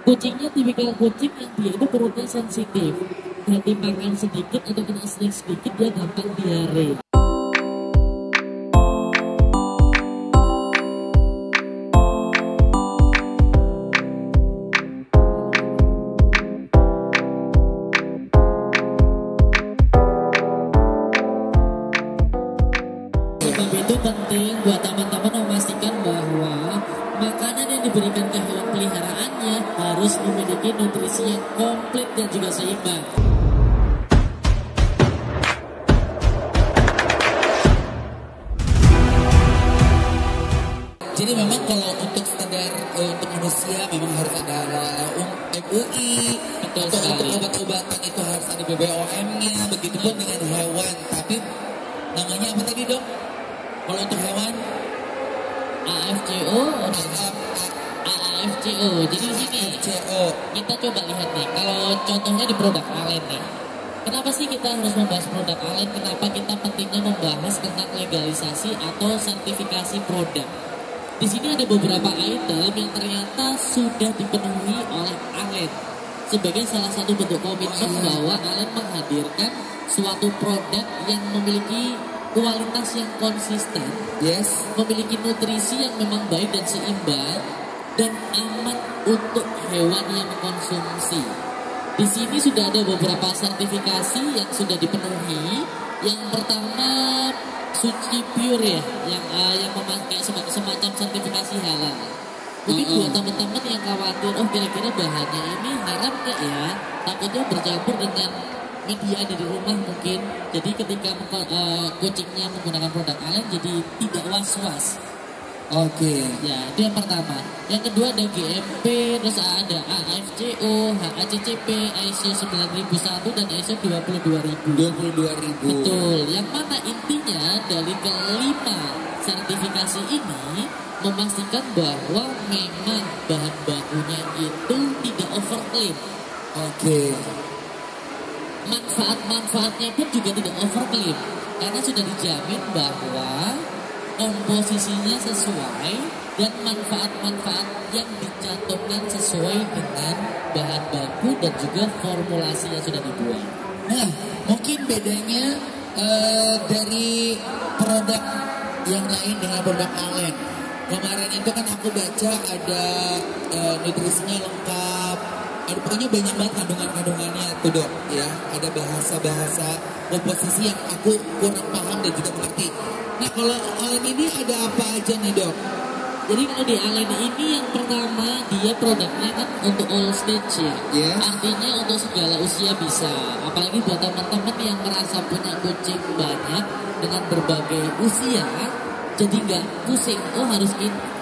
Kucingnya tipikal kucing yang dia itu perutnya sensitif. Jadi makan sedikit atau kena snack sedikit dia gampang diare. Sebab itu penting buat teman-teman memastikan bahwa makanan yang diberikan ke hewan peliharaannya harus memiliki nutrisi yang komplit dan juga seimbang. Jadi memang kalau untuk standar untuk manusia memang harus ada MUI, Betul untuk sekali. obat-obatan itu harus ada BPOM-nya, begitupun dengan hewan. Tapi namanya apa tadi dok? Kalau untuk hewan AFCO, AAFCO. Jadi di sini CO. kita coba lihat nih, kalau contohnya di produk Alen nih. Kenapa sih kita harus membahas produk Alen? Kenapa kita pentingnya membahas tentang legalisasi atau sertifikasi produk? Di sini ada beberapa item yang ternyata sudah dipenuhi oleh Alen sebagai salah satu bentuk komitmen bahwa Alen menghadirkan suatu produk yang memiliki kualitas yang konsisten, Yes. memiliki nutrisi yang memang baik dan seimbang dan aman untuk hewan yang mengkonsumsi. Di sini sudah ada beberapa sertifikasi yang sudah dipenuhi. Yang pertama Suci Pure ya, yang memakai semacam sertifikasi halal. Mungkin buat teman-teman yang khawatir, oh kira-kira bahannya ini haram nggak ya? Takutnya bercampur dengan media ada di rumah mungkin. Jadi ketika kucingnya menggunakan produk Alen jadi tidak was-was. Oke. Ya, itu yang pertama. Yang kedua ada GMP, terus ada AFCO, HACCP, ISO 9001 dan ISO 22000. 22.000. Betul. Yang mana intinya dari kelima sertifikasi ini memastikan bahwa memang bahan bakunya itu tidak overclaim. Oke. Manfaat-manfaatnya pun juga tidak overclaim karena sudah dijamin bahwa komposisinya sesuai dan manfaat-manfaat yang dicantumkan sesuai dengan bahan baku dan juga formulasi yang sudah dibuat. Nah, mungkin bedanya dari produk yang lain dengan produk Alen. Kemarin itu kan aku baca ada nutrisinya lengkap. Ada pokoknya banyak banget kandungan-kandungannya tuh dok ya. Ada bahasa-bahasa komposisi yang aku kurang paham dan juga mengerti. Nah kalau Alen ini ada apa aja nih dok? Jadi kalau di Alen ini yang pertama dia produknya kan untuk all stage ya. Yes. Artinya untuk segala usia bisa. Apalagi buat teman-teman yang merasa punya kucing banyak dengan berbagai usia, jadi nggak pusing. Oh harus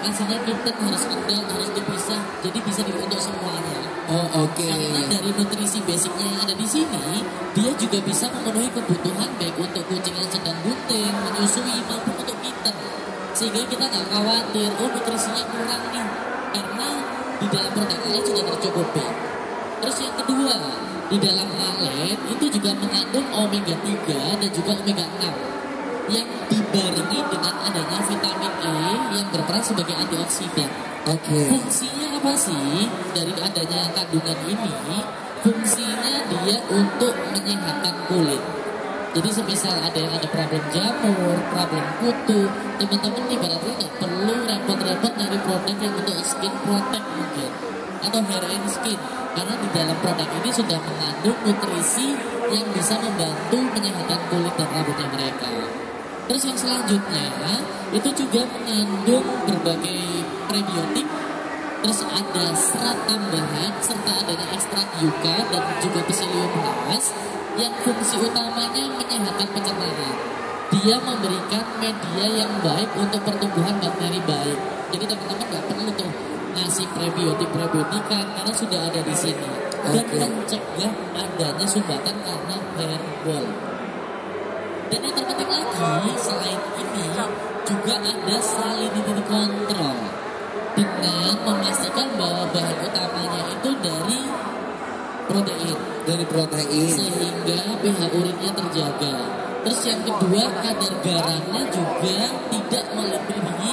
rasanya kitten, harus kendal, harus dipisah. Jadi bisa untuk semuanya. Oh oke. Karena dari nutrisi basicnya yang ada di sini, dia juga bisa memenuhi kebutuhan baik untuk kucing yang sedang bunting, menyusui maupun untuk kitten. Sehingga kita nggak khawatir, oh nutrisinya kurang nih, karena di dalam produk Alen sudah tercukupi. Terus yang kedua, di dalam Alen itu juga mengandung omega 3 dan juga omega 6 yang dibarengi dengan adanya vitamin E yang berperan sebagai antioksidan. Oke. Fungsinya apa sih dari adanya kandungan ini? Fungsinya dia untuk menyehatkan kulit. Jadi semisal ada yang ada problem jamur, problem kutu, teman-teman ibaratnya nggak perlu repot-repot nyari produk yang untuk skin protect mungkin atau hair and skin, karena di dalam produk ini sudah mengandung nutrisi yang bisa membantu menyehatkan kulit dan rambutnya mereka. Terus yang selanjutnya itu juga mengandung berbagai prebiotik, terus ada serat tambahan serta adanya ekstrak yucca dan juga psyllium humus yang fungsi utamanya menyehatkan pencernaan. Dia memberikan media yang baik untuk pertumbuhan bakteri baik. Jadi teman-teman nggak perlu tuh ngasih prebiotikan karena sudah ada di sini. Dan mencegah adanya sumbatan karena hair wall. Dan yang terpenting lagi selain ini juga ada salinity control dengan memastikan bahwa bahan utamanya itu dari protein sehingga pH urinnya terjaga. Terus yang kedua kadar garamnya juga tidak melebihi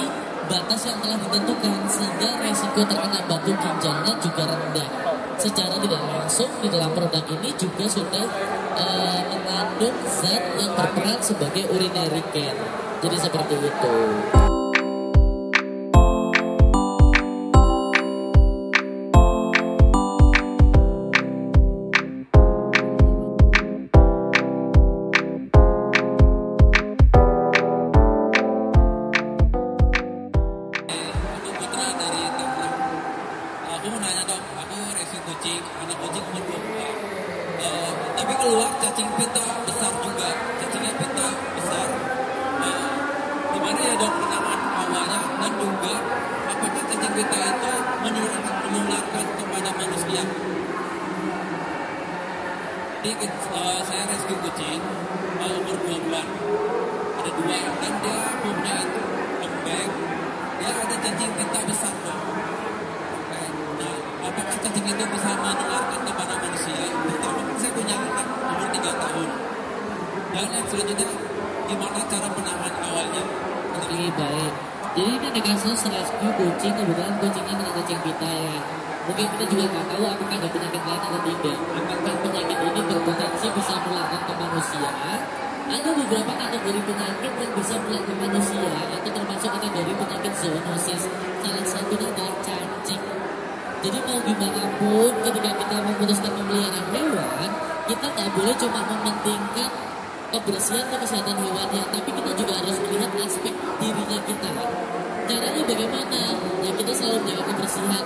batas yang telah ditentukan sehingga resiko terkena batu ginjalnya juga rendah. Secara tidak langsung di dalam produk ini juga sudah mengandung zat yang berperan sebagai urinary care. Jadi seperti itu. Aku mau nanya dong, aku racing kucing, anak kucing umur 2. Tapi keluar cacing pita besar juga, cacingnya pita besar. Gimana ya dok penanganan awalnya dan juga apakah cacing pita itu menularkan kepada manusia? Jadi saya rescue kucing umur 2 bulan, ada 2 dan dia punya itu lembek, dia ada cacing pita besar dok. Apakah cacing itu bisa menularkan kepada manusia? Pertama saya punya anak umur 3 tahun. Dan yang selanjutnya gimana cara penanganan awalnya? Oke, baik. Jadi ini ada kasus rescue kucing, kebetulan kucingnya kena cacing pita ya. Mungkin kita juga nggak tahu apakah ada penyakit lain atau tidak. Apakah penyakit ini berpotensi bisa menularkan ke manusia? Ada beberapa kategori penyakit yang bisa menular ke manusia, yaitu termasuk kategori penyakit zoonosis. Salah satunya adalah cacing. Jadi mau gimana pun ketika kita memutuskan memelihara hewan, kita nggak boleh cuma mementingkan kebersihan dan kesehatan hewannya, tapi kita juga harus melihat aspek dirinya kita. Caranya bagaimana? Ya kita selalu menjaga kebersihan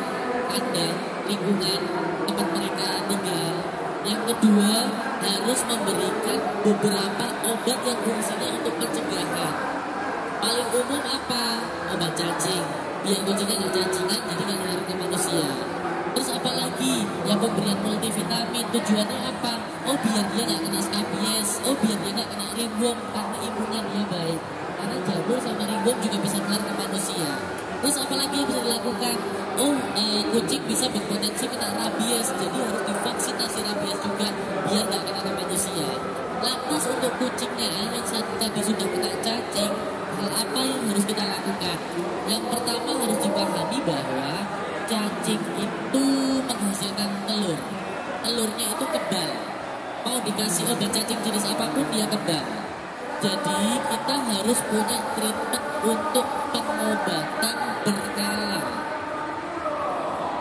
kandang, lingkungan, tempat mereka tinggal. Yang kedua, harus memberikan beberapa obat yang fungsinya untuk pencegahan. Paling umum apa? Obat cacing. Biar kucingnya nggak cacingan, jadi nggak nular ke manusia. Terus apa lagi? Ya pemberian multivitamin. Tujuannya apa? Oh biar dia nggak kena skabies. Oh biar dia nggak kena ringworm karena imunnya dia baik. Karena jamur sama ringworm juga bisa nular ke manusia. Terus apa lagi yang bisa dilakukan? Oh kucing bisa berpotensi kena rabies, jadi harus divaksinasi rabies juga biar nggak kena ke manusia. Lantas untuk kucingnya yang tadi sudah kena cacing, hal apa yang harus kita lakukan? Yang pertama harus dipahami bahwa cacing itu menghasilkan telur. Telurnya itu kebal. Mau dikasih obat cacing jenis apapun dia kebal. Jadi kita harus punya treatment untuk pengobatan berkala.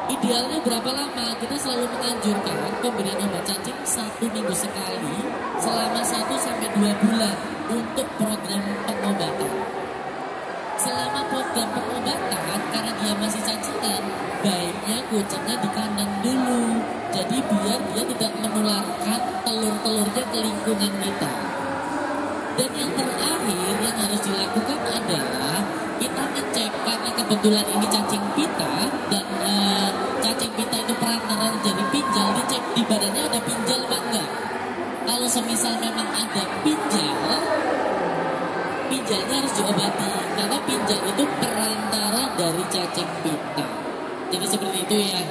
Idealnya berapa lama? Kita selalu menganjurkan pemberian obat cacing 1 minggu sekali selama 1-2 bulan untuk program pengobatan. Selama program pengobatan, karena dia masih cacingan, baiknya kucingnya di kandang dulu. Jadi biar dia tidak menularkan telur-telurnya ke lingkungan kita. Dan yang terakhir yang harus dilakukan adalah kita ngecek, karena kebetulan ini cacing pita dan cacing pita itu perantaraan jadi pinjal, dicek di badannya ada pinjal apa enggak. Kalau semisal memang ada pinjalnya harus diobati karena pinjal itu perantara dari cacing pita. Jadi seperti itu ya.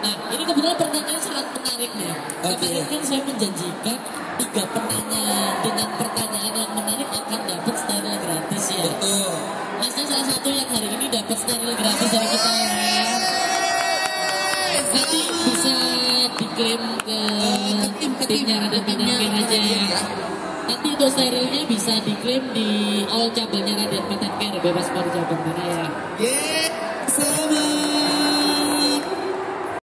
Nah ini kebetulan pertanyaan sangat menarik nih. Kemarin kan saya menjanjikan 3 penanya dengan pertanyaan yang menarik akan dapat steril gratis ya. Betul. Masnya salah satu yang hari ini dapat steril gratis dari kita ya. Nanti bisa diklaim ke timnya Raden Patangkir aja ya. Nanti untuk sterilnya bisa diklaim di all cabangnya Raden Patangkir, bebas pada cabang mana ya. Yeah.